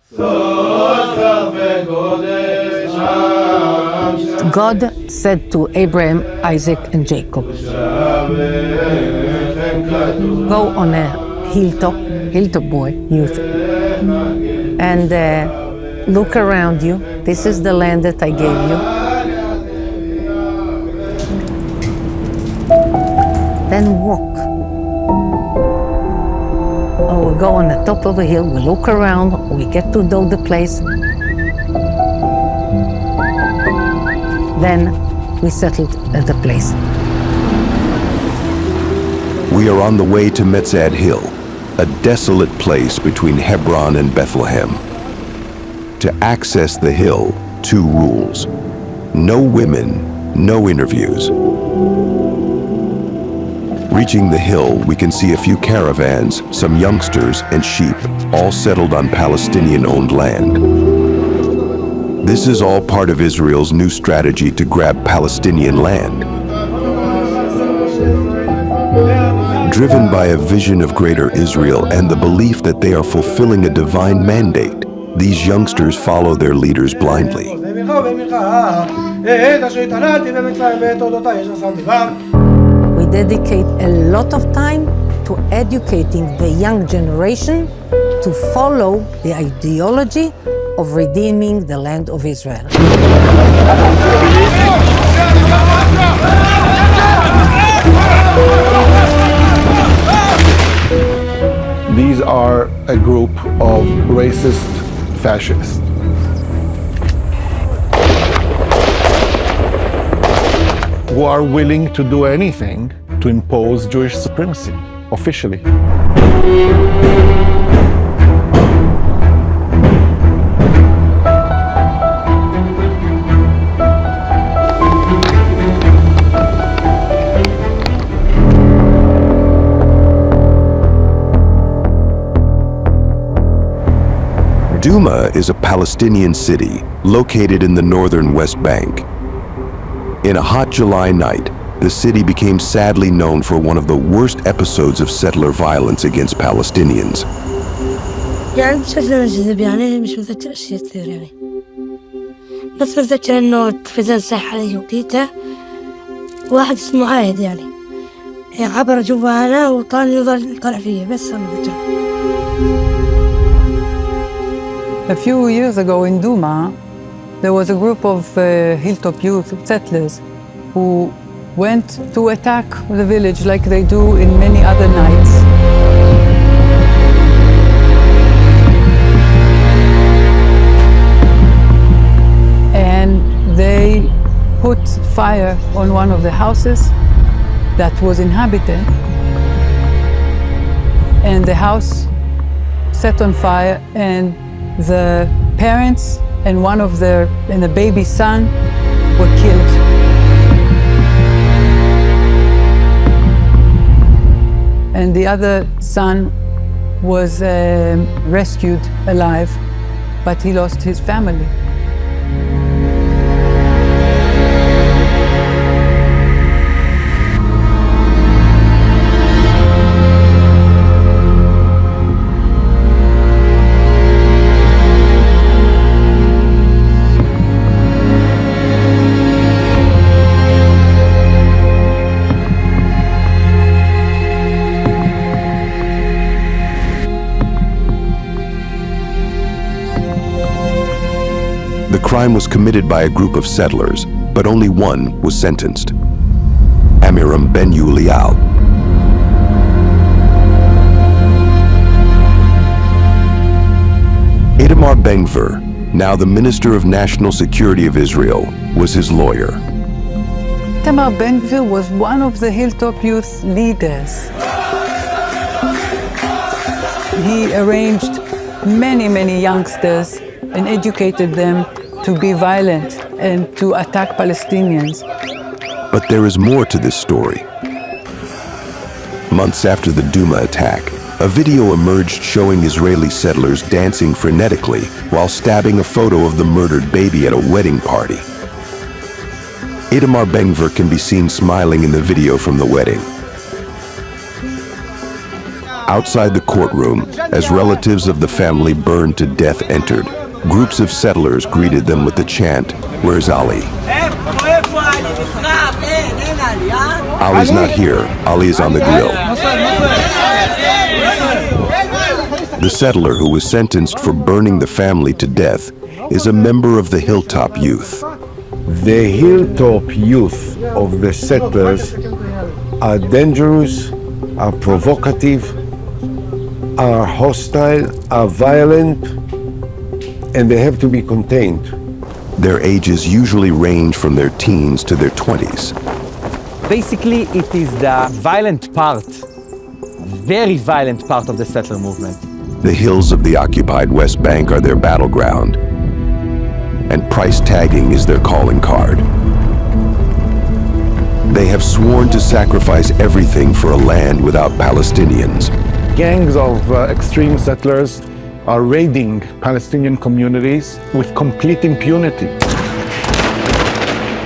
God said to Abraham, Isaac, and Jacob, go on a hilltop youth, and look around you. This is the land that I gave you. Then walk. Or we go on the top of the hill, we look around, we get to know the place. Then we settled at the place. We are on the way to Metzad Hill, a desolate place between Hebron and Bethlehem. To access the hill, 2 rules. No women, no interviews. Reaching the hill, we can see a few caravans, some youngsters, and sheep, all settled on Palestinian-owned land. This is all part of Israel's new strategy to grab Palestinian land. Driven by a vision of greater Israel and the belief that they are fulfilling a divine mandate, these youngsters follow their leaders blindly. We dedicate a lot of time to educating the young generation to follow the ideology of redeeming the land of Israel. These are a group of racist fascists. Who are willing to do anything to impose Jewish supremacy officially. Duma is a Palestinian city located in the northern West Bank. In a hot July night, the city became sadly known for one of the worst episodes of settler violence against Palestinians. يعني بشكل جذب يعني مش متذكر أشياء كثير يعني بس متذكر إنه التلفزيون صح عليه وقتها واحد اسمه عايد يعني عبر جوانا وطال يظل طالع فيه بس هم متذكر. A few years ago in Duma, there was a group of Hilltop Youth settlers who went to attack the village like they do in many other nights. And they put fire on one of the houses that was inhabited, and the house set on fire, and the parents and the baby son were killed. And the other son was rescued alive, but he lost his family. The crime was committed by a group of settlers, but only one was sentenced. Amiram Ben Yulial. Itamar Ben-Gvir, now the Minister of National Security of Israel, was his lawyer. Itamar Ben-Gvir was one of the Hilltop Youth leaders. He arranged many youngsters and educated them to be violent and to attack Palestinians. But there is more to this story. Months after the Duma attack, a video emerged showing Israeli settlers dancing frenetically while stabbing a photo of the murdered baby at a wedding party. Itamar Ben-Gvir can be seen smiling in the video from the wedding. Outside the courtroom, as relatives of the family burned to death entered, groups of settlers greeted them with the chant, "Where's Ali?" Ali's not here. Ali is on the grill. The settler who was sentenced for burning the family to death is a member of the Hilltop Youth. The Hilltop Youth of the settlers are dangerous, are provocative, are hostile, are violent, and they have to be contained. Their ages usually range from their teens to their 20s. Basically, it is the violent part, very violent part of the settler movement. The hills of the occupied West Bank are their battleground, and price tagging is their calling card. They have sworn to sacrifice everything for a land without Palestinians. Gangs of extreme settlers are raiding Palestinian communities with complete impunity.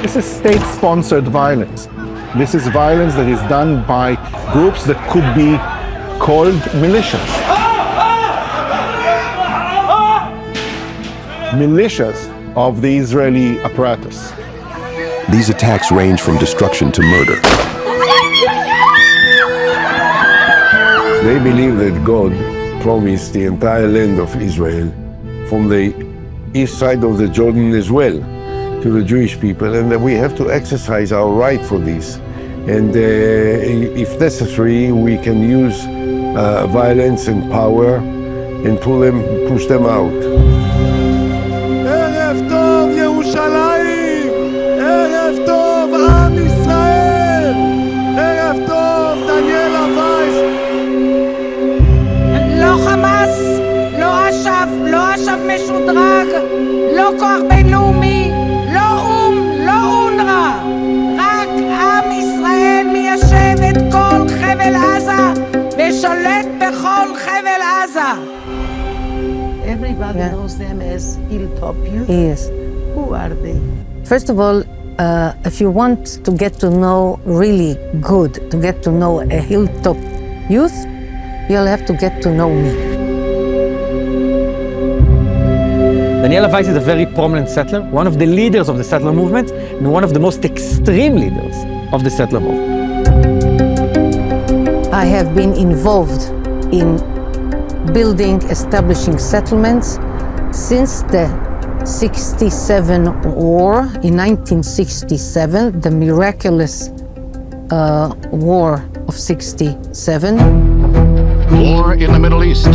This is state-sponsored violence. This is violence that is done by groups that could be called militias. Militias of the Israeli apparatus. These attacks range from destruction to murder. They believe that God promised the entire land of Israel from the east side of the Jordan as well to the Jewish people, and that we have to exercise our right for this. And if necessary, we can use violence and power and push them out. ערב טוב ירושלים, ערב טוב עם ישראל, ערב טוב דניאלה וייס. לא חמאס, לא אש"ף, לא אש"ף משודרג, לא כוח בינלאומי, לא אום, לא אונר"א. רק עם ישראל מיישב את כל חבל עזה ושולט בכל חבל עזה. Everybody knows them as Hilltop Youth. Yes. Who are they? First of all, if you want to get to know really good, to get to know a Hilltop Youth, you'll have to get to know me. Daniela Weiss is a very prominent settler, one of the leaders of the settler movement, and one of the most extreme leaders of the settler movement. I have been involved in building, establishing settlements since the 67 war. In 1967, the miraculous war of 67. War in the Middle East.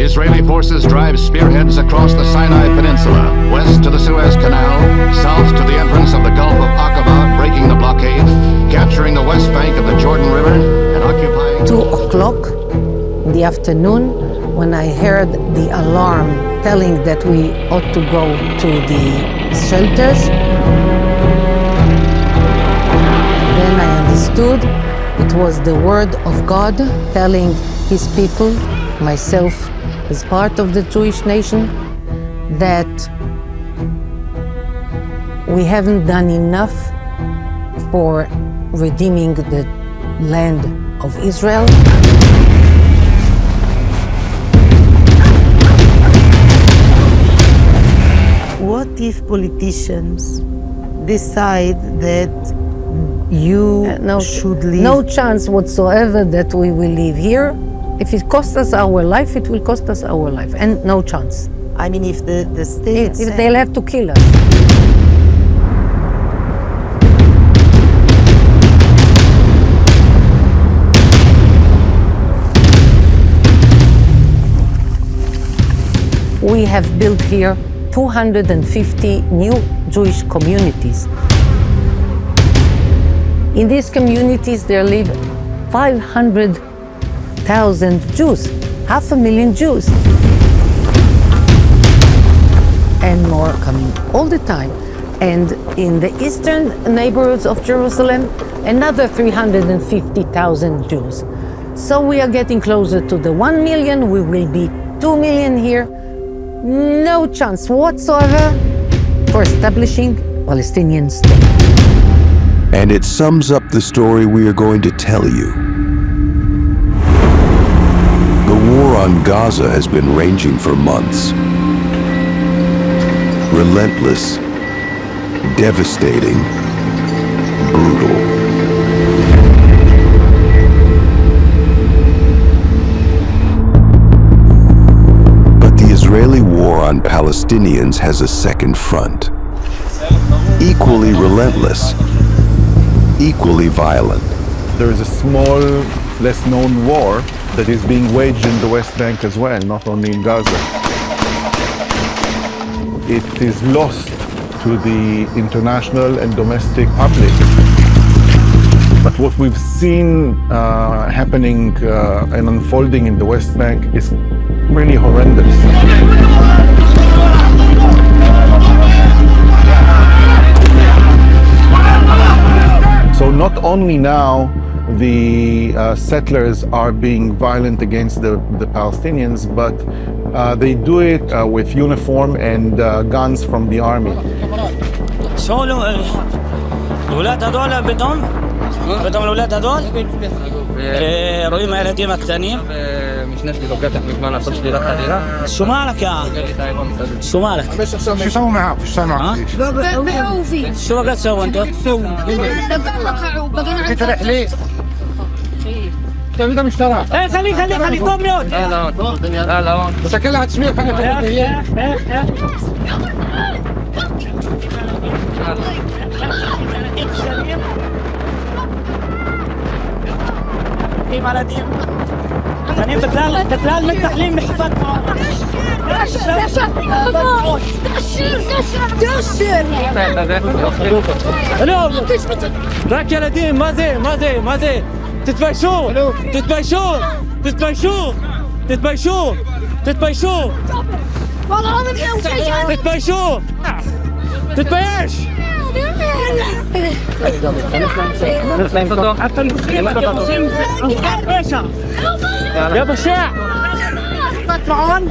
Israeli forces drive spearheads across the Sinai Peninsula, west to the Suez Canal, south to the entrance of the Gulf of Aqaba, breaking the blockade, capturing the west bank of the Jordan River, and occupying... 2 o'clock in the afternoon, when I heard the alarm telling that we ought to go to the shelters, then I understood it was the word of God telling his people, myself as part of the Jewish nation, that we haven't done enough for redeeming the land of Israel. What if politicians decide that you should leave? No chance whatsoever that we will live here. If it costs us our life, it will cost us our life, and no chance. I mean, if the state... If they'll have to kill us. We have built here 250 new Jewish communities. In these communities, there live 500,000 Jews, 500,000 Jews. And more coming all the time. And in the eastern neighborhoods of Jerusalem, another 350,000 Jews. So we are getting closer to the 1 million. We will be 2 million here. No chance whatsoever for establishing Palestinian state. And it sums up the story we are going to tell you. war on Gaza has been raging for months. Relentless, devastating, brutal. But the Israeli war on Palestinians has a second front. Equally relentless, equally violent. There is a small, less known war that is being waged in the West Bank as well, not only in Gaza. It is lost to the international and domestic public. But what we've seen happening and unfolding in the West Bank is really horrendous. So not only now the settlers are being violent against the Palestinians, but they do it with uniform and guns from the army. شو الولاد هذول بدهم الولاد هذول رويهم على ديما كتانين مش ناس بلوكاتك بمعنى صدش لي رقة شو مالك يا شو مالك شو سووا معك؟ شو سووا معك؟ بقعوا فيه شو بقى تسووا انتو؟ بقعوا بقعوا انت رحلة انت مشترى ايه خلي قوم يود لا بس كلها تسمير حاجة هي ديم على ديم يعني بتلال متحلين بحفظ راك يا نديم ما زي تتبايشون والله ما بيسوي شيء تتبايش يا بشاع طلعون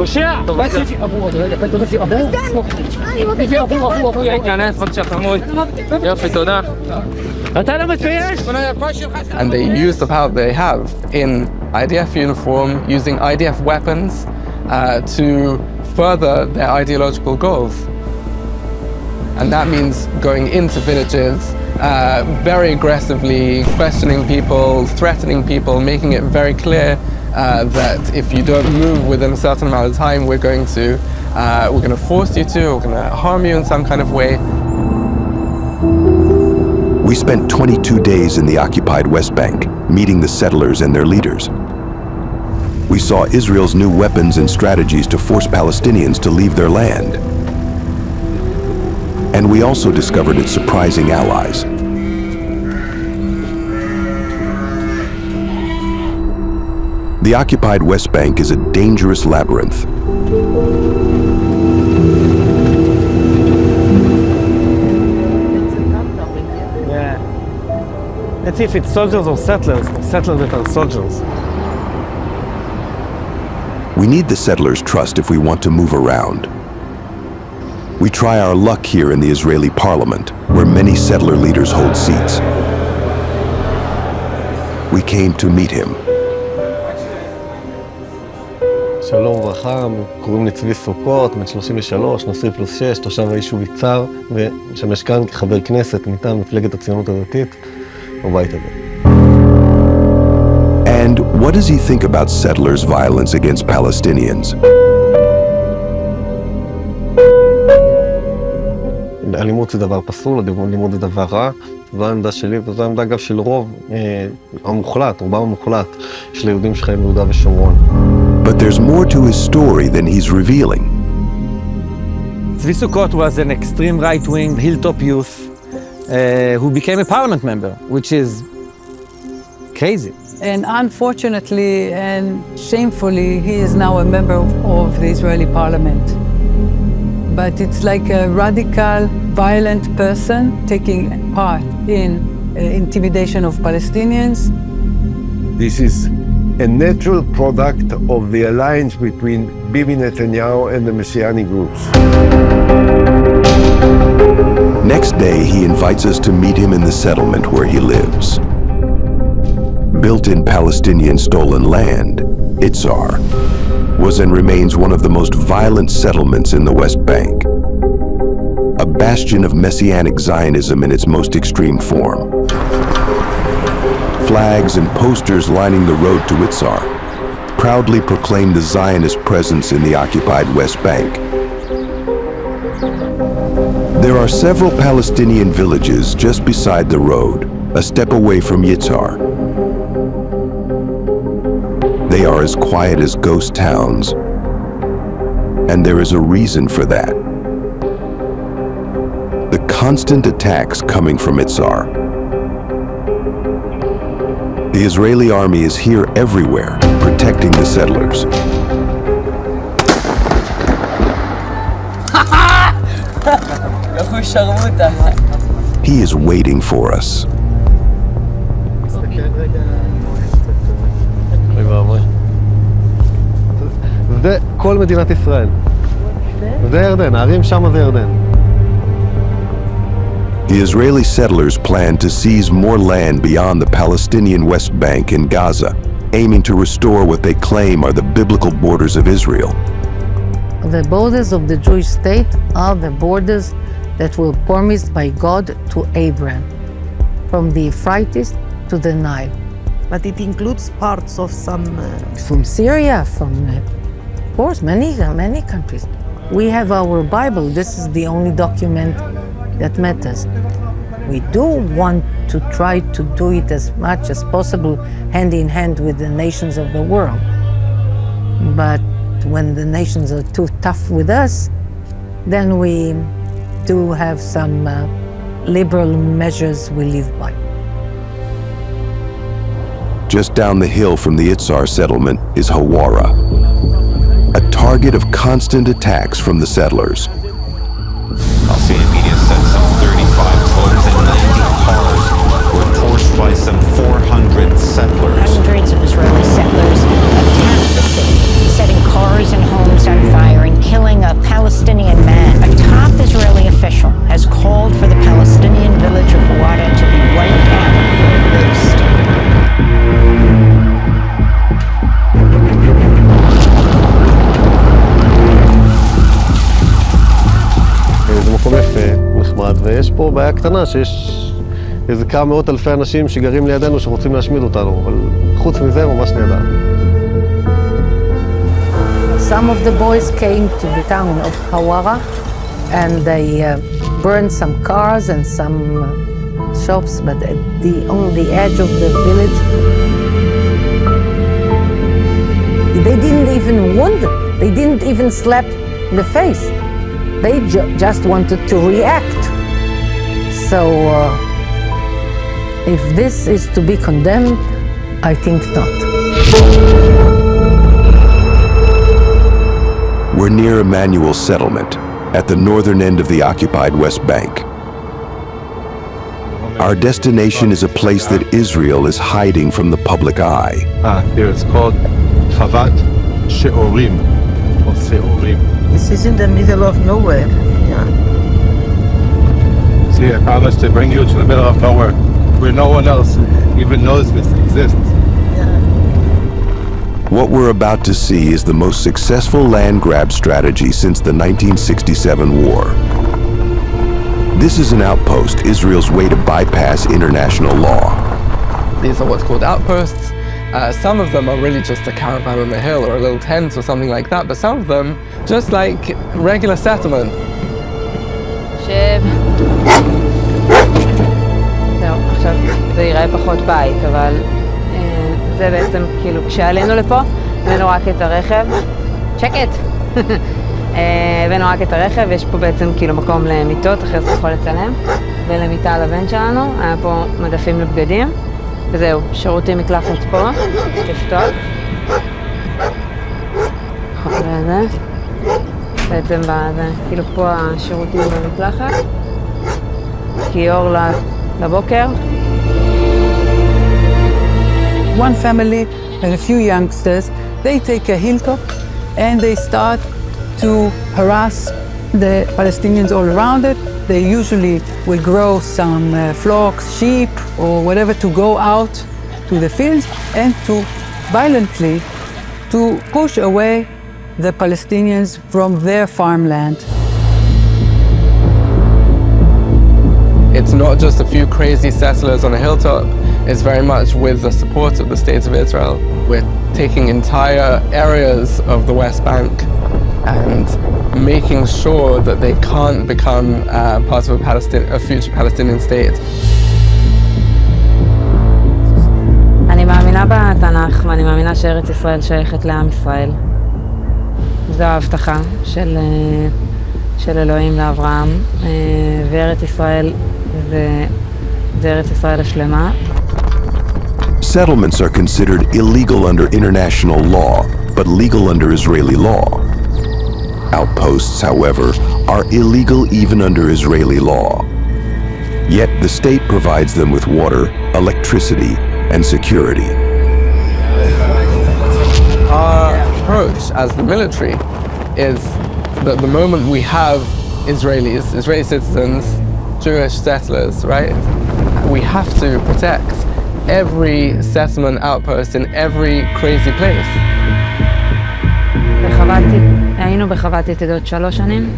بشاع بس يجي ابوه بس ابوه يا ناس فتش خمول يا فتونا انت انا متفيش and they use the power they have in IDF uniform using IDF weapons to further their ideological goals. And that means going into villages, very aggressively questioning people, threatening people, making it very clear that if you don't move within a certain amount of time, we're going to force you to, we're going to harm you in some kind of way. We spent 22 days in the occupied West Bank, meeting the settlers and their leaders. We saw Israel's new weapons and strategies to force Palestinians to leave their land. And we also discovered its surprising allies. The occupied West Bank is a dangerous labyrinth. Let's see if it's soldiers or settlers that are soldiers. We need the settlers' trust if we want to move around. We try our luck here in the Israeli parliament, where many settler leaders hold seats. We came to meet him. שלום וברכה, קוראים לי צבי סוכות, בן 33, נשוי +6, תושב היישוב יצהר, ומשמש כאן כחבר כנסת מטעם מפלגת הציונות הדתית בבית הזה. And what does he think about settlers' violence against Palestinians? אלימות זה דבר פסול, אלימות זה דבר רע, זו העמדה שלי, וזו העמדה אגב של רוב המוחלט, רובם המוחלט של היהודים שחיים ביהודה ושומרון. But there's more to his story than he's revealing. Tzvi Sukkot was an extreme right-wing Hilltop Youth who became a parliament member, which is crazy. And unfortunately and shamefully, he is now a member of the Israeli parliament. But it's like a radical, violent person taking part in intimidation of Palestinians. This is a natural product of the alliance between Bibi Netanyahu and the Messianic groups. Next day, he invites us to meet him in the settlement where he lives. Built in Palestinian stolen land, Itzar was and remains one of the most violent settlements in the West Bank. A bastion of Messianic Zionism in its most extreme form. Flags and posters lining the road to Itzar proudly proclaim the Zionist presence in the occupied West Bank. There are several Palestinian villages just beside the road, a step away from Yitzhar. They are as quiet as ghost towns, and there is a reason for that. The constant attacks coming from Itzar. The Israeli army is here everywhere, protecting the settlers. He is waiting for us. זה כל מדינת ישראל. זה ירדן, הערים שם זה ירדן. The Israeli settlers plan to seize more land beyond the Palestinian West Bank and Gaza, aiming to restore what they claim are the biblical borders of Israel. The borders of the Jewish state are the borders that were promised by God to Abraham, from the Euphrates to the Nile. But it includes parts of some... From Syria, from, of course, many countries. We have our Bible. This is the only document that matters. We do want to try to do it as much as possible, hand in hand with the nations of the world. But when the nations are too tough with us, then we do have some liberal measures we live by. Just down the hill from the Itzar settlement is Hawara, a target of constant attacks from the settlers. Palestinian media said some 35 homes and 90 cars were torched by some 400 settlers. Hundreds of Israeli settlers attacked the city, setting cars and homes on fire and killing a Palestinian man. A top Israeli official has called for the Palestinian village of Hawara to be wiped out or erased. זה מקום יפה, נחמד, ויש פה בעיה קטנה שיש איזה כמה מאות אלפי אנשים שגרים לידינו שרוצים להשמיד אותנו, אבל חוץ מזה ממש נהדר. Some of the boys came to the town of Hawara and they burned some cars and some shops, but on the edge of the village, they didn't even wound them. They didn't even slap in the face. They just wanted to react. So if this is to be condemned, I think not. We're near Emmanuel's settlement, at the northern end of the occupied West Bank. Our destination is a place that Israel is hiding from the public eye. Here it's called Chavat She'orim, or Se'orim. This is in the middle of nowhere. Yeah. See, I promised to bring you to the middle of nowhere, where no one else even knows this exists. What we're about to see is the most successful land grab strategy since the 1967 war. This is an outpost, Israel's way to bypass international law. These are what's called outposts. Some of them are really just a caravan on a hill or a little tent or something like that, but some of them just like regular settlement. שב. זהו, עכשיו זה ייראה פחות בית, אבל זה בעצם כאילו כשעלינו לפה, הבאנו רק את הרכב. שקט! הבאנו רק את הרכב, יש פה בעצם כאילו מקום למיטות, אחרי זה יכול לצלם, ולמיטה על הבן שלנו, היה פה מדפים לבגדים. וזהו, שירותים מקלחת פה, תפתוח. וזה, בעצם בזה, כאילו פה השירותים במקלחת. כיור לבוקר. One family and a few youngsters, they take a hilltop and they start to harass the Palestinians all around it. They usually will grow some flocks, sheep, or whatever to go out to the fields and to violently to push away the Palestinians from their farmland. It's not just a few crazy settlers on a hilltop. It's very much with the support of the State of Israel. We're taking entire areas of the West Bank and making sure that they can't become part of a future Palestinian state. אני מאמינה בתנ"ך ואני מאמינה שארץ ישראל שייכת לעם ישראל. זו ההבטחה של אלוהים לאברהם, וארץ ישראל זה ארץ ישראל השלמה. Settlements are considered illegal under international law, but legal under Israeli law. Outposts, however, are illegal even under Israeli law. Yet the state provides them with water, electricity, and security. Our approach as the military is that the moment we have Israeli citizens, Jewish settlers, right? We have to protect every settlement outpost in every crazy place. היינו בחוות יתדות 3 שנים,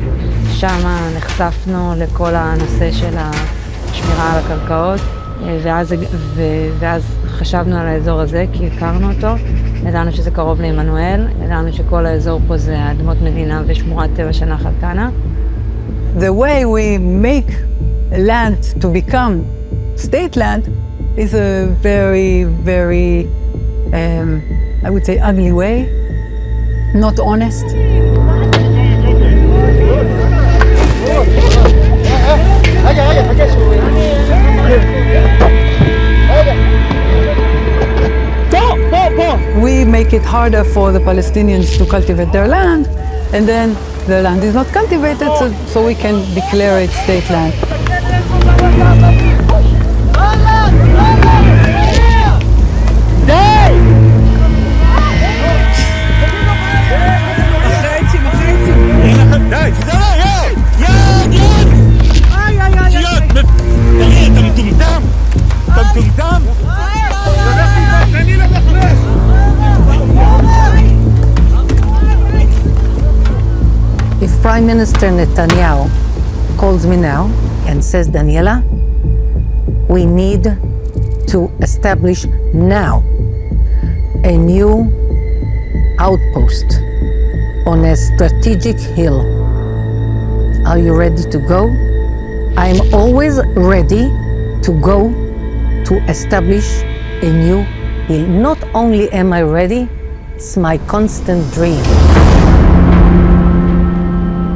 שם נחשפנו לכל הנושא של השמירה על הקרקעות, ואז חשבנו על האזור הזה כי הכרנו אותו, ידענו שזה קרוב לעמנואל, ידענו שכל האזור פה זה אדמות מדינה ושמורת טבע של נחל קנה. The way we make land to become state land is a very, very, I would say, ugly way, not honest. We make it harder for the Palestinians to cultivate their land, and then the land is not cultivated, so we can declare it state land. If Prime Minister Netanyahu calls me now and says, Daniela, we need to establish now a new outpost on a strategic hill. Are you ready to go? I'm always ready to go to establish a new hill. Not only am I ready, it's my constant dream.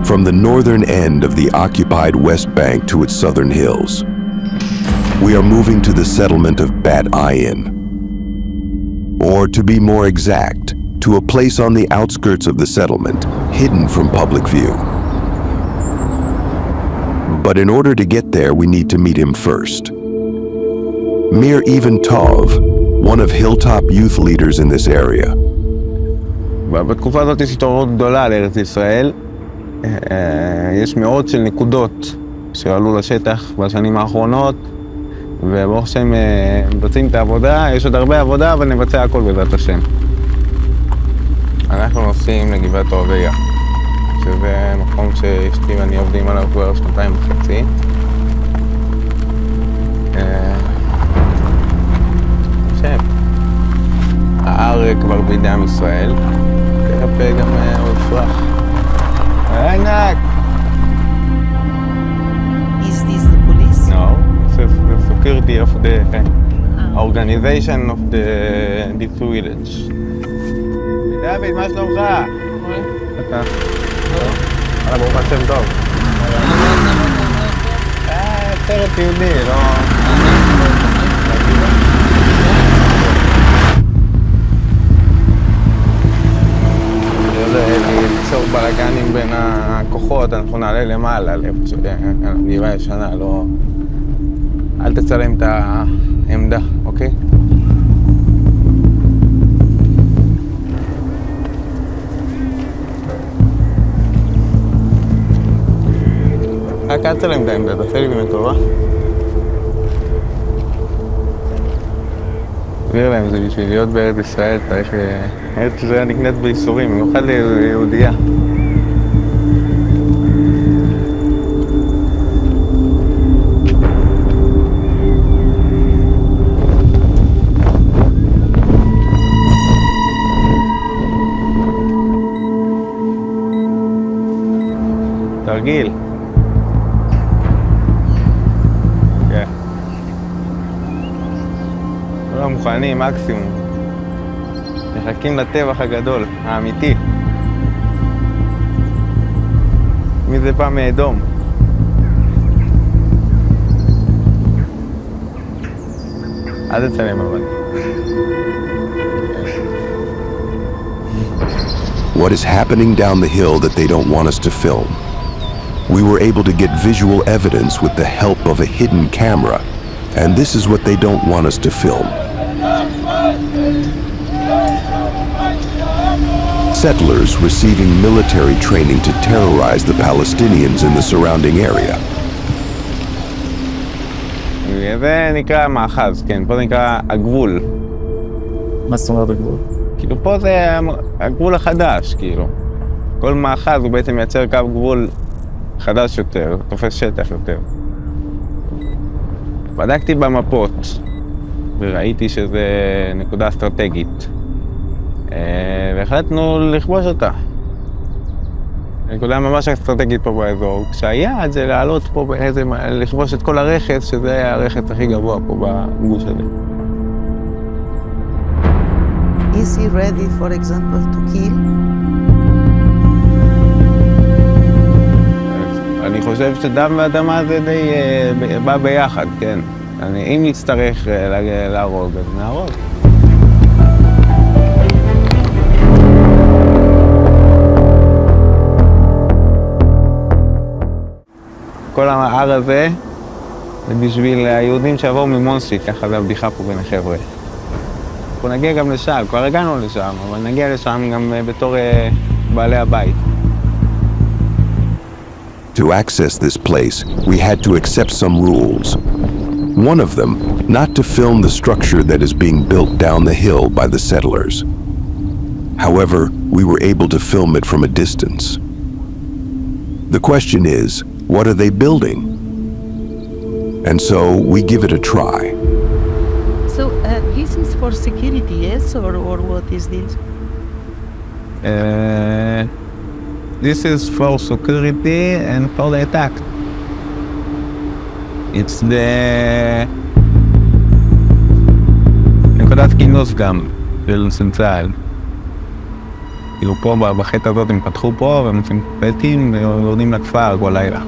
From the northern end of the occupied West Bank to its southern hills, we are moving to the settlement of Bat Ayin. Or to be more exact, to a place on the outskirts of the settlement, hidden from public view. But in order to get there, we need to meet him first. Mir Even Tov, one of Hilltop Youth leaders in this area. בתקופה הזאת יש התעוררות גדולה לארץ ישראל. יש מאות של נקודות שעלו לשטח בשנים האחרונות, וברוך השם מבצעים את העבודה. יש עוד הרבה עבודה, אבל נבצע הכל בעזרת השם. אנחנו נוסעים לגבעת ערביה, שזה מקום שאשתי ואני עובדים עליו כבר 2.5 שנים. ההר כבר בידי עם ישראל, תכף גם הוא יפרח. ענק! Is this the police? No, this is the security of the organization of this village. דוד, מה שלומך? אתה? הלאה, ברוך השם טוב. סרט יהודי, לא... ליצור בלגנים בין הכוחות, אנחנו נעלה למעלה, לאיפה שנראה ישנה, לא... אל תצלם את העמדה, אוקיי? רק אל תעשה להם את העמדה, תעשה לי באמת טובה. תסביר להם, זה בשביל להיות בארץ ישראל, צריך... ארץ ישראל נקנית בייסורים, במיוחד ליהודייה. תרגיל. כן. לא מוכנים, מקסימום. מחכים לטבח הגדול, האמיתי. מי זה פעם מאדום? אל תצלם אבל. What is happening down the hill that they don't want us to film? We were able to get visual evidence with the help of a hidden camera, and this is what they don't want us to film. Settlers receiving military training to terrorize the Palestinians in the surrounding area. זה נקרא מאחז, כן, פה זה נקרא הגבול. מה זאת אומרת הגבול? כאילו פה זה הגבול החדש, כאילו. כל מאחז הוא בעצם מייצר קו גבול חדש יותר, תופס שטח יותר. בדקתי במפות וראיתי שזה נקודה אסטרטגית. והחלטנו לכבוש אותה. נקודה ממש אסטרטגית פה באזור. כשהיעד זה לעלות פה לכבוש את כל הרכס, שזה הרכס הכי גבוה פה בגוש הזה. Is he ready, for example, to kill? אני חושב שדם ואדמה זה די בא ביחד, כן. אם נצטרך להרוג, אז נהרוג. כל ההר הזה זה בשביל היהודים שעברו ממונסי, ככה זה הבדיחה פה בין החבר'ה. אנחנו נגיע גם לשם, כבר הגענו לשם, אבל נגיע לשם גם בתור בעלי הבית. To access this place, we had to accept some rules. One of them, not to film the structure that is being built down the hill by the settlers. However, we were able to film it from a distance. The question is, what are they building? And so we give it a try. So this is for security, yes, or what is this? This is for security and for the attack. It's the... נקודת כינוס גם, של צה"ל. כאילו פה בחטא הזאת הם פתחו פה והם עושים פטים ויורדים לכפר כל לילה.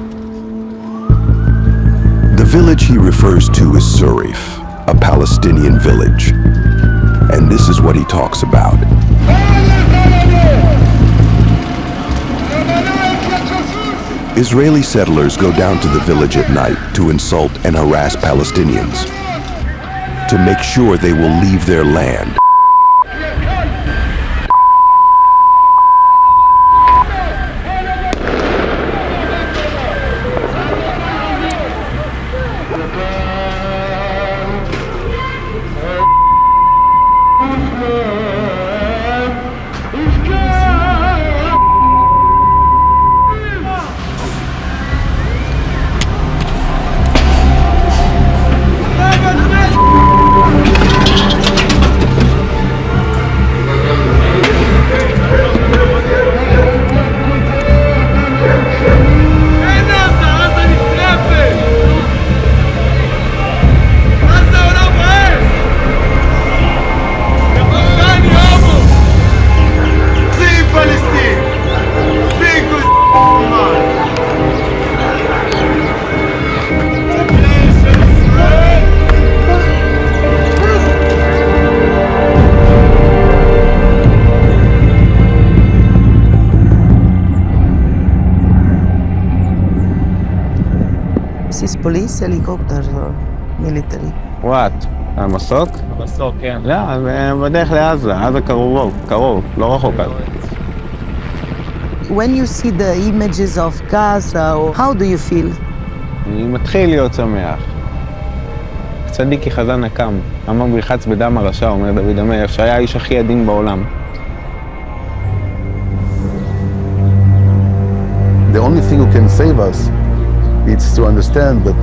The village he refers to is Surif, a Palestinian village. And this is what he talks about. Israeli settlers go down to the village at night to insult and harass Palestinians, to make sure they will leave their land. This is police helicopter or military. What? המסוק? המסוק, כן. לא, בדרך לעזה, עזה קרוב, לא רחוק אז. When you see the images of Gaza, how do you feel? אני מתחיל להיות שמח. צדיק כי חזן הקם, אמר בריחץ בדם הרשע, אומר דוד המלך, שהיה האיש הכי עדין בעולם. The only thing who can save us is to understand that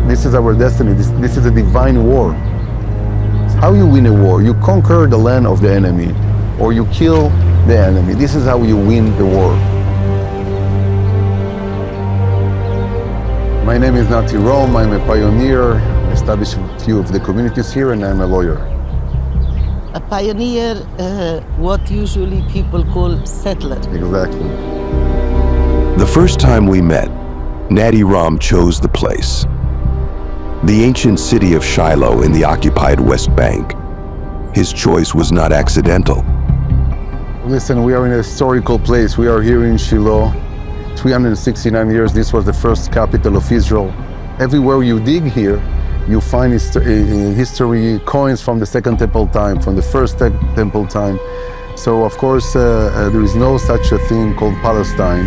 this is our destiny, this is a divine war. How you win a war? You conquer the land of the enemy, or you kill the enemy. This is how you win the war. My name is Nati Rome, I'm a pioneer, established a few of the communities here, and I'm a lawyer. A pioneer, what usually people call settler. Exactly. The first time we met, Nati Ram chose the place. The ancient city of Shiloh in the occupied West Bank. His choice was not accidental. Listen, we are in a historical place. We are here in Shiloh. 369 years, this was the first capital of Israel. Everywhere you dig here, you find history coins from the Second Temple time, from the First Temple time. So, of course, there is no such a thing called Palestine.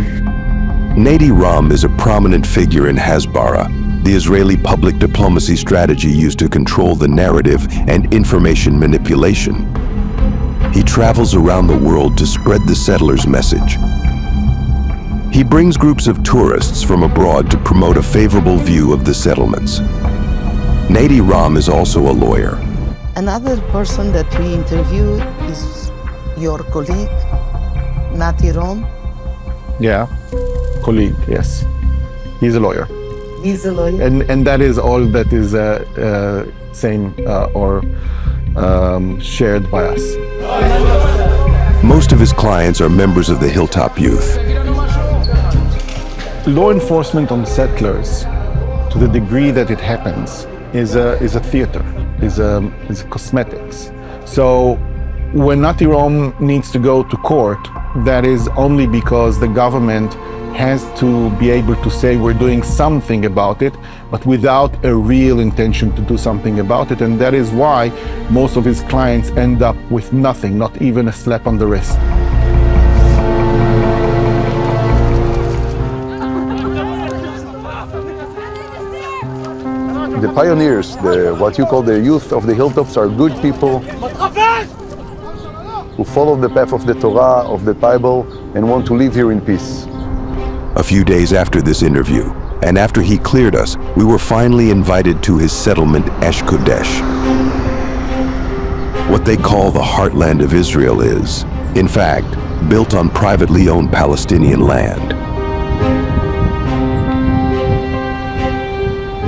Nati Ram is a prominent figure in Hasbara, the Israeli public diplomacy strategy used to control the narrative and information manipulation. He travels around the world to spread the settlers' message. He brings groups of tourists from abroad to promote a favorable view of the settlements. Nati Ram is also a lawyer. Another person that we interviewed is your colleague, Nati Ram. Yeah, colleague, yes. He's a lawyer. He's a lawyer. And that is all that is same or shared by us. Most of his clients are members of the Hilltop Youth. Law enforcement on settlers, to the degree that it happens, is a theater, is cosmetics. So when Nati Ram needs to go to court, that is only because the government has to be able to say we're doing something about it, but without a real intention to do something about it. And that is why most of his clients end up with nothing, not even a slap on the wrist. The pioneers, what you call the youth of the hilltops, are good people who follow the path of the Torah, of the Bible, and want to live here in peace. A few days after this interview, and after he cleared us, we were finally invited to his settlement, Esh Kodesh. What they call the heartland of Israel is, in fact, built on privately owned Palestinian land.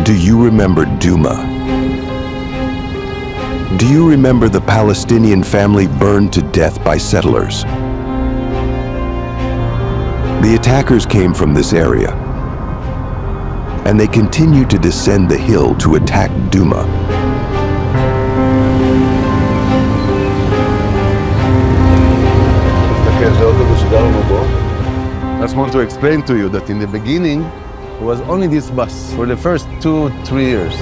Do you remember Duma? Do you remember the Palestinian family burned to death by settlers? The attackers came from this area, and they continue to descend the hill to attack Duma. I just want to explain to you that in the beginning, there was only this bus for the first 2-3 years.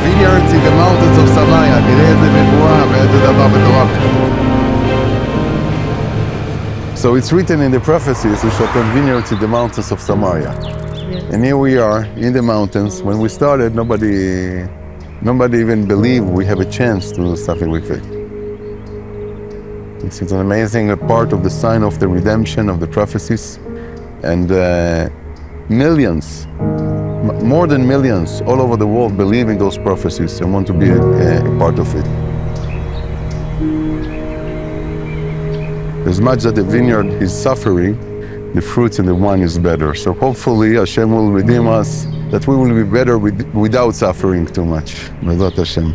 Vineyards in the mountains of Samaria, תראה איזה נבואה ואיזה דבר מטורף. So it's written in the prophecies, we shall plant vineyards in the mountains of Samaria. Yes. And here we are in the mountains. When we started, nobody even believed we have a chance to do something with it. It's an amazing part of the sign of the redemption of the prophecies. And millions, more than millions all over the world believe in those prophecies and want to be a part of it. As much that the vineyard is suffering, the fruits in the wine is better. So hopefully Hashem will redeem us, that we will be better without suffering too much. B'ezrat Hashem.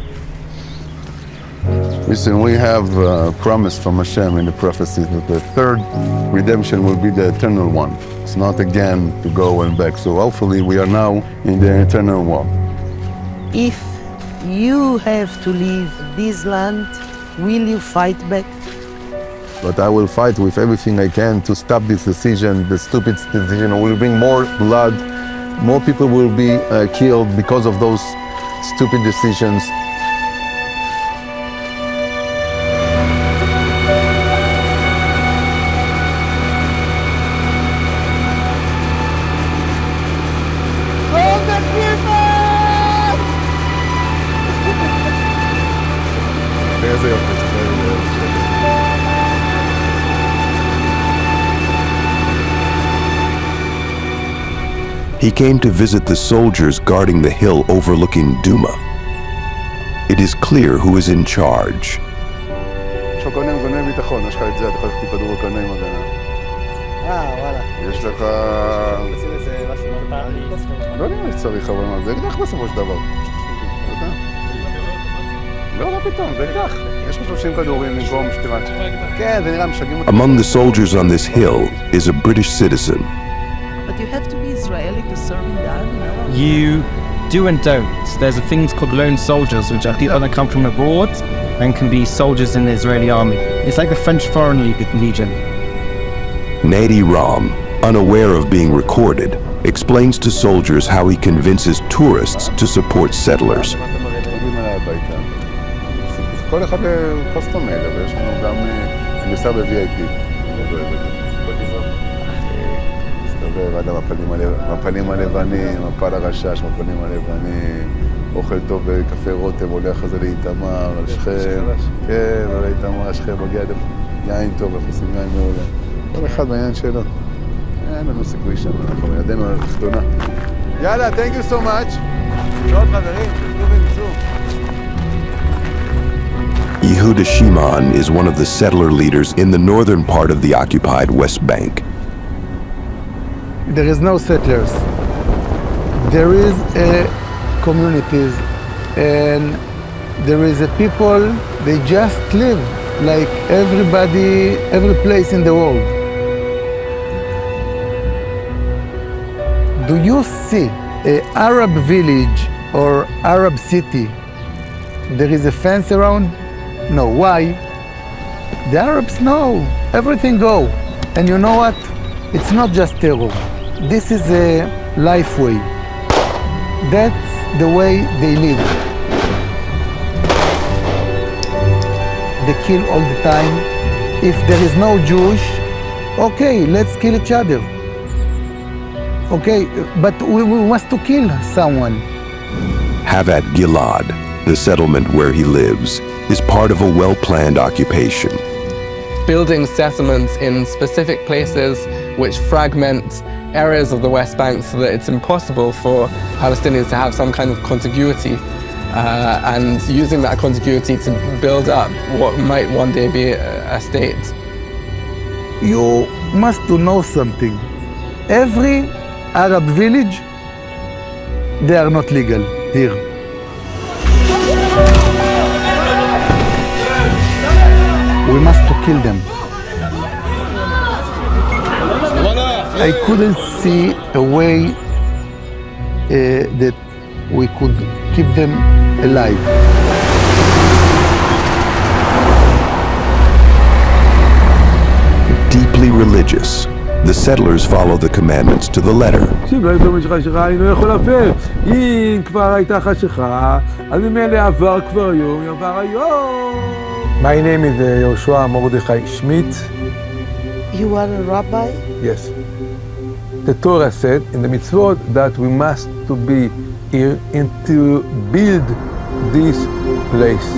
Listen, we have a promise from Hashem in the prophecy that the third redemption will be the eternal one. It's not again to go and back. So hopefully we are now in the eternal one. If you have to leave this land, will you fight back? But I will fight with everything I can to stop this decision, the stupid decision. It will bring more blood, more people will be killed because of those stupid decisions. He came to visit the soldiers guarding the hill overlooking Duma. It is clear who is in charge. יש לך קונים ביטחון, יש לך את זה, אתה יכול לקחת כדור קונים הגנה. וואלה. יש לך... עושים איזה משהו לא נראה שצריך, אבל זה אקדח בסופו של דבר. לא, מה פתאום, זה אקדח. יש לך 30 כדורים במקום שתימת. כן, זה נראה משגעים אותי. Among the soldiers on this hill is a British citizen. But you have to be Israeli to serve in the army, no? You do and don't. There's things called lone soldiers, which are people that come from abroad and can be soldiers in the Israeli army. It's like the French Foreign Legion. Nadi Ram, unaware of being recorded, explains to soldiers how he convinces tourists to support settlers. כל אחד קוסטום אלה, ויש לנו גם נוסע ב-VIP. מסתובב עד המפנים הלבנים, מפל הרשש, מפנים הלבנים, אוכל טוב בקפה רותם, הולך אחרי זה לאיתמר, על שכם, כן, על איתמר, שכם, מגיע יין טוב, אנחנו עושים יין מעולה. כל אחד בעניין שלו. אין לנו סיכוי שם, אנחנו ידנו על התחתונה. יאללה, thank you so much. שעות חברים, שתקו ונצאו. Yehuda Shimon is one of the settler leaders in the northern part of the occupied West Bank. There is no settlers. There is communities and there is a people, they just live like everybody, every place in the world. Do you see an Arab village or Arab city? There is a fence around? No. Why? The Arabs know everything go. And you know what? It's not just terror. This is a life way. That's the way they live. They kill all the time. If there is no Jewish, okay, let's kill each other. Okay, but we must to kill someone. Havat Gilad, the settlement where he lives, is part of a well-planned occupation. Building settlements in specific places which fragment areas of the West Bank so that it's impossible for Palestinians to have some kind of contiguity and using that contiguity to build up what might one day be a state. You must to know something. Every Arab village, they are not legal here. We must to kill them. I couldn't see a way that we could keep them alive. Deeply religious, the settlers follow the commandments to the letter. לא הייתה חשיכה, אני לא יכול להפר. אם כבר הייתה חשיכה, אז ממילא עבר כבר יום, עבר היום. My name is Yoshua Mordechai Schmidt. You are a rabbi? Yes. The Torah said in the mitzvot that we must to be here and to build this place.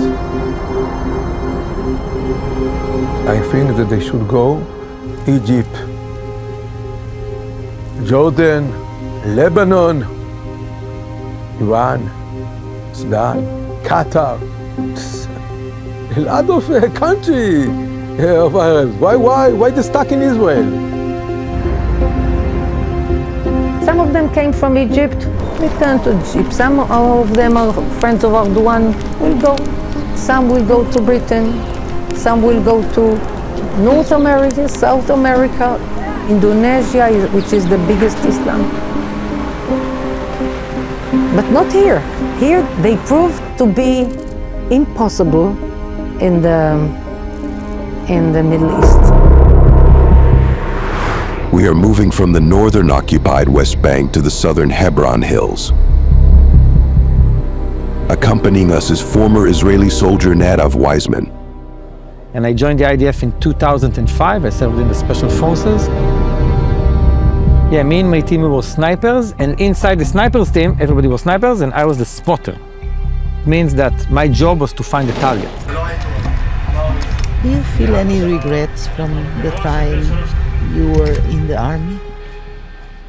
I think that they should go Egypt, Jordan, Lebanon, Iran, Sudan, Qatar. A lot of country of Arabs. Why they stuck in Israel? Some of them came from Egypt, returned to Egypt. Some of them are friends of Erdogan, will go. Some will go to Britain. Some will go to North America, South America, Indonesia, which is the biggest Islam. But not here. Here they proved to be impossible in the Middle East. We are moving from the northern occupied West Bank to the southern Hebron Hills. Accompanying us is former Israeli soldier Nadav Weizman. And I joined the IDF in 2005. I served in the Special Forces. Yeah, me and my team were snipers, and inside the snipers team, everybody was snipers, and I was the spotter. It means that my job was to find the target. Do you feel any regrets from the time you were in the army?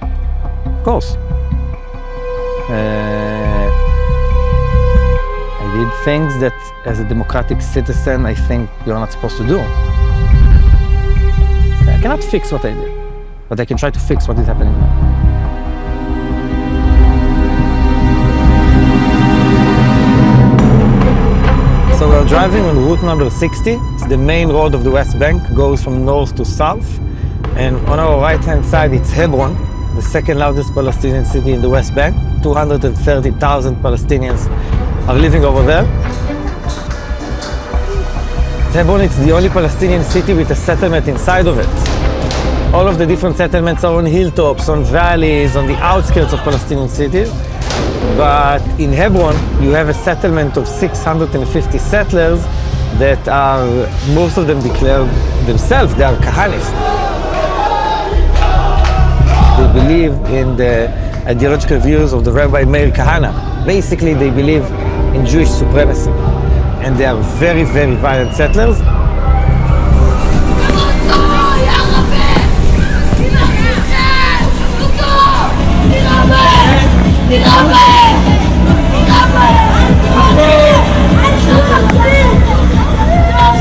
Of course. I did things that, as a democratic citizen, I think you're not supposed to do. I cannot fix what I did, but I can try to fix what is happening now. So we're driving on route number 60. It's the main road of the West Bank, goes from north to south. And on our right-hand side, it's Hebron, the second largest Palestinian city in the West Bank. 230,000 Palestinians are living over there. Hebron is the only Palestinian city with a settlement inside of it. All of the different settlements are on hilltops, on valleys, on the outskirts of Palestinian cities. But in Hebron, you have a settlement of 650 settlers that are, most of them declare themselves, they are Kahanists. They believe in the ideological views of the Rabbi Meir Kahana. Basically, they believe in Jewish supremacy. And they are very, very violent settlers. So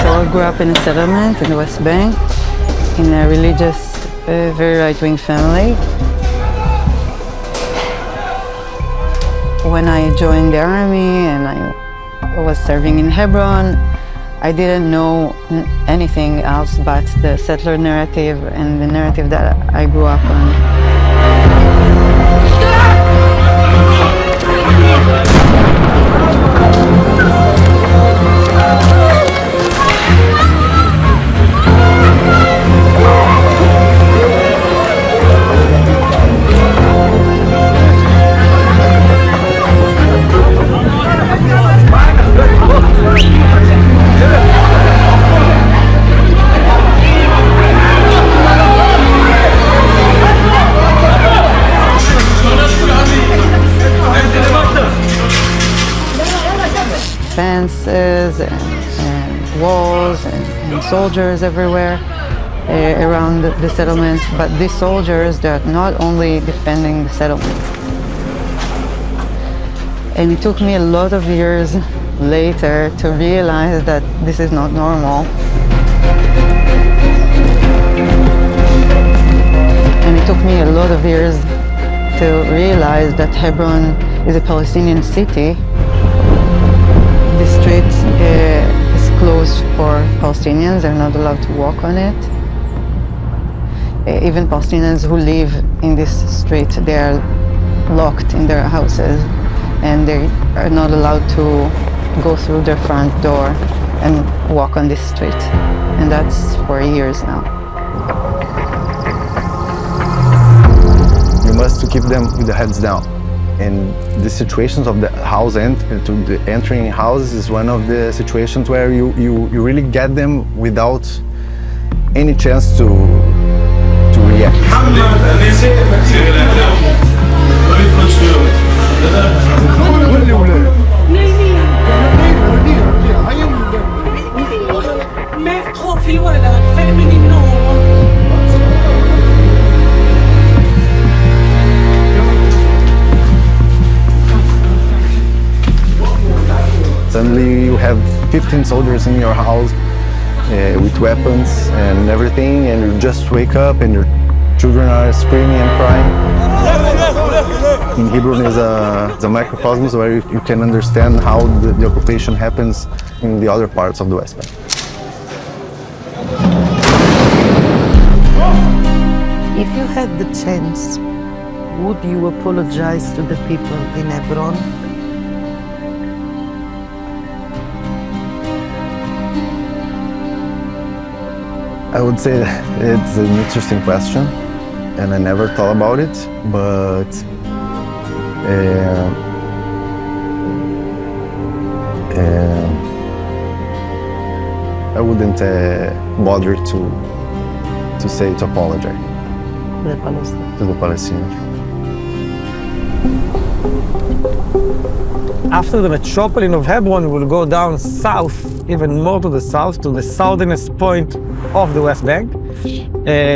I grew up in a settlement in the West Bank, in a religious, very right-wing family. When I joined the army and I was serving in Hebron, I didn't know anything else but the settler narrative and the narrative that I grew up on. Fences and walls and soldiers everywhere around the settlements, but these soldiers, they're not only defending the settlement. And it took me a lot of years later to realize that this is not normal. And it took me a lot of years to realize that Hebron is a Palestinian city. The street is closed for Palestinians. They're not allowed to walk on it. Even Palestinians who live in this street, they are locked in their houses and they are not allowed to go through their front door and walk on this street. And that's for years now. You must keep them with the heads down. And the situations of the house entering houses is one of the situations where you really get them without any chance to react. Suddenly you have 15 soldiers in your house with weapons and everything, and you just wake up and your children are screaming and crying. In Hebron is a microcosmos where you can understand how the occupation happens in the other parts of the West Bank. If you had the chance, would you apologize to the people in Hebron? I would say it's an interesting question, and I never thought about it, I wouldn't bother to say to apologize to the Palestinians. After the metropolis of Hebron, we will go down south, even more to the south, to the southernest point of the West Bank,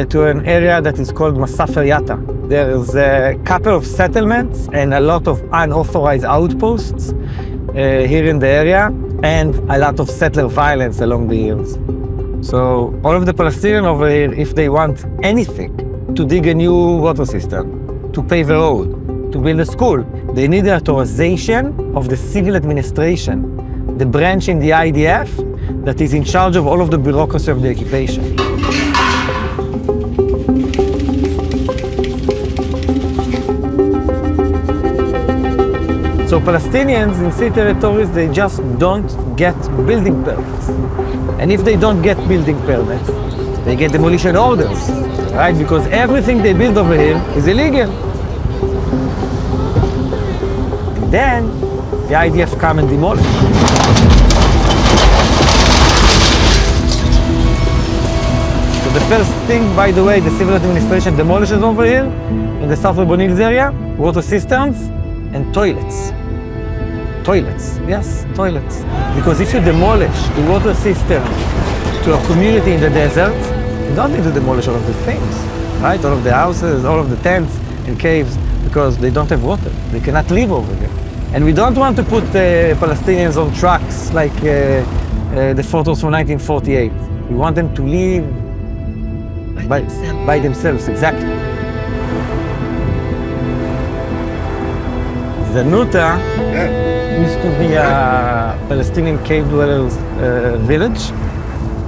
to an area that is called Masafer Yatta. There is a couple of settlements and a lot of unauthorized outposts here in the area, and a lot of settler violence along the years. So all of the Palestinians over here, if they want anything, to dig a new water system, to pave a road, to build a school, they need the authorization of the civil administration, the branch in the IDF that is in charge of all of the bureaucracy of the occupation. So Palestinians in sea territories, they just don't get building permits. And if they don't get building permits, they get demolition orders, right? Because everything they build over here is illegal. And then the IDF come and demolish. So the first thing, by the way, the civil administration demolishes over here in the South Lebanon area, water systems and toilets. Toilets, yes, toilets. Because if you demolish the water system to a community in the desert, you don't need to demolish all of the things, right? All of the houses, all of the tents and caves, because they don't have water. They cannot live over there. And we don't want to put Palestinians on trucks like the photos from 1948. We want them to live by themselves, exactly. Zanuta used to be a Palestinian cave dwellers village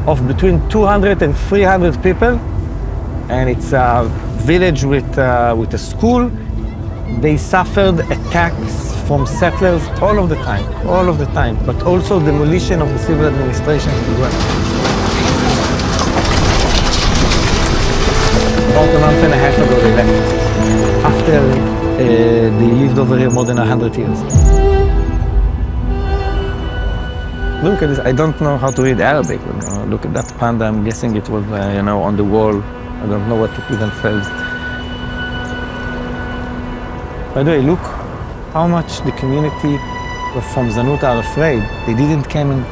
of between 200 and 300 people, and it's a village with a school. They suffered attacks from settlers all of the time, but also demolition of the civil administration as well. About a month and a half ago they left, after they lived over here more than 100 years. Look at this, I don't know how to read Arabic. Look at that panda, I'm guessing it was, on the wall. I don't know what it even says. By the way, look how much the community from Zanuta are afraid. They didn't come and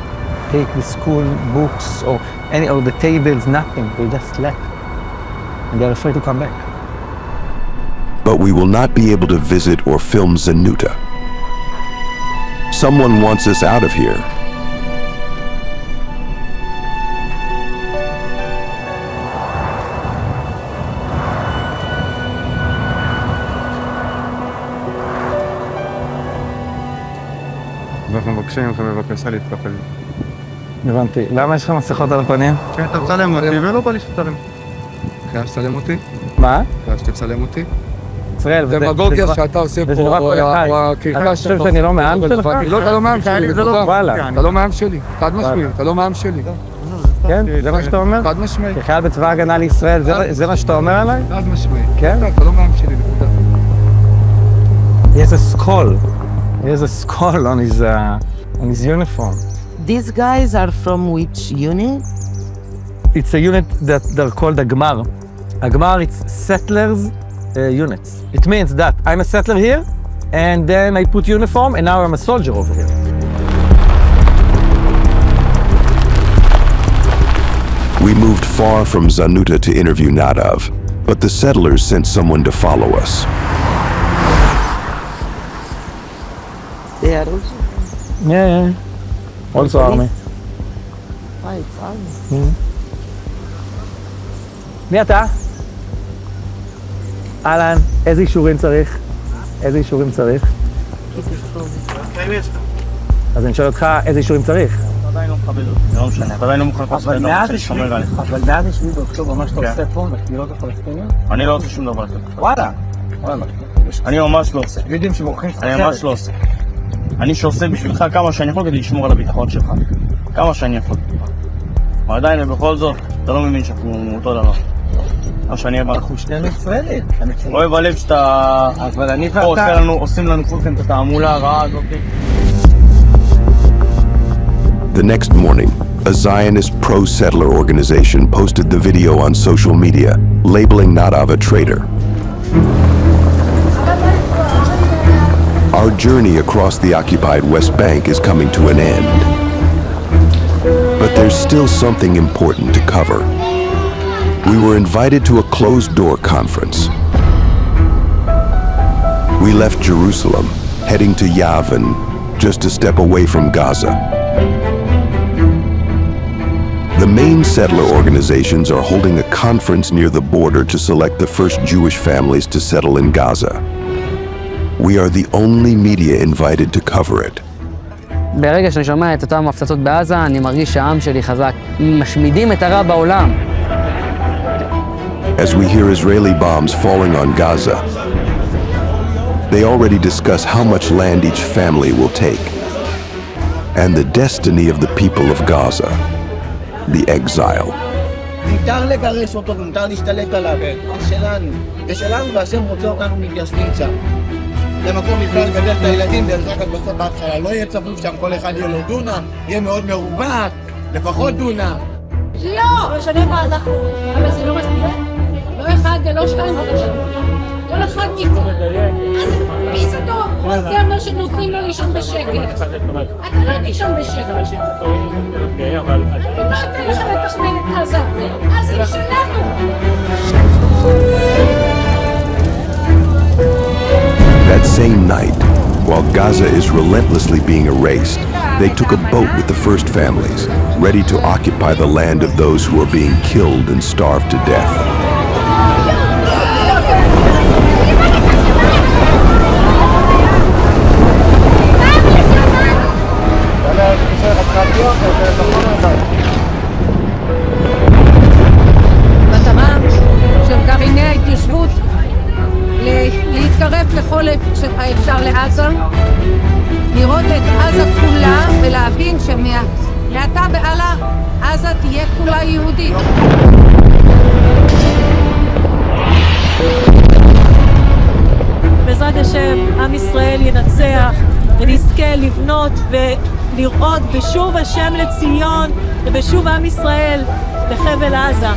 take the school books or any of the tables, nothing. They just left. And they're afraid to come back. But we will not be able to visit or film Zanuta. Someone wants us out of here. אנחנו מבקשים לכם בבקשה להתקפל. הבנתי. למה יש לך מסכות על הפנים? כן, אתה מצלם אותי ולא בא לי שתצלם. חייב שתצלם אותי? מה? חייב שתצלם אותי? ישראל, דמגוגיה שאתה עושה פה, או הקרקע שלך. אתה חושב שאני לא מעם שלך? לא, אתה לא מעם שלי. אתה לא מעם שלי. חד משמעי, אתה לא מעם שלי. כן? זה מה שאתה אומר? חד משמעי. כחייל בצבא ההגנה לישראל, זה מה שאתה אומר עליי? חד משמעי. כן? אתה לא מעם שלי, נקודה. He has a skull. He has a skull on his uniform. These guys are from which unit? It's a unit that they're called Agmar. Agmar, it's settlers units. It means that I'm a settler here, and then I put uniform, and now I'm a soldier over here. We moved far from Zanuta to interview Nadav, but the settlers sent someone to follow us. They are also? Yeah. Also army. Ah, it's army. מי אתה? אהלן, איזה אישורים צריך? איזה אישורים צריך? אז אני שואל אותך, איזה אישורים צריך? אתה עדיין לא מכבד אותי, זה לא משנה, אתה עדיין לא מוכן לעשות את זה. אבל מאז השביעי באוקטובר, מה שאתה עושה פה, בקהילות הפלסטיניות? אני לא עושה שום דבר כזה. וואלה. אני ממש לא עושה. יודעים שמוכרים לך אני ממש לא עושה. אני שעושה בשבילך כמה שאני יכול כדי לשמור על הביטחון שלך. כמה שאני יכול. אבל עדיין, בכל זאת, אתה לא מבין שאנחנו אותו דבר. או שאני אבא. אנחנו שנינו ישראלים. אוהב הלב שאתה... עושים לנו כולכם את התעמולה הרעה הזאת. The next morning, a Zionist pro-settler organization posted the video on social media, labeling Nadav a traitor. Our journey across the occupied West Bank is coming to an end. But there's still something important to cover. We were invited to a closed-door conference. We left Jerusalem, heading to Yavin, just a step away from Gaza. The main settler organizations are holding a conference near the border to select the first Jewish families to settle in Gaza. We are the only media invited to cover it. ברגע שאני שומע את אותם הפצצות בעזה, אני מרגיש שהעם שלי חזק. משמידים את הרע בעולם. As we hear Israeli bombs falling on Gaza, they already discuss how much land each family will take, and the destiny of the people of Gaza, the exile. מותר לגרש אותו ומותר להשתלט עליו, זה שלנו והשם רוצה אותנו מתיישבים שם. למקום בכלל לגדל את הילדים, דרך אגב בסוף בהתחלה לא יהיה צפוף שם, כל אחד יהיה לו דונם, יהיה מאוד מרווח, לפחות דונם. לא! משנה מה אנחנו, אבל זה לא מספיק. לא אחד ולא שתיים חודשים. כל אחד מפה. אז מי זה טוב? אתה אומר שנותנים לו לישון בשקט. אתה לא תישון בשקט. לא אתן לך לתכנן את עזה. עזה היא שלנו. That same night, while Gaza is relentlessly being erased, they took a boat with the first families, ready to occupy the land of those who are being killed and starved to death. מטרה של גרעיני ההתיישבות להתקרב לכל האפשר לעזה, לראות את עזה כולה ולהבין שמעתה והלאה עזה תהיה כולה יהודית. בעזרת השם, עם ישראל ינצח ונזכה לבנות ולראות בשוב השם לציון ובשוב עם ישראל לחבל עזה.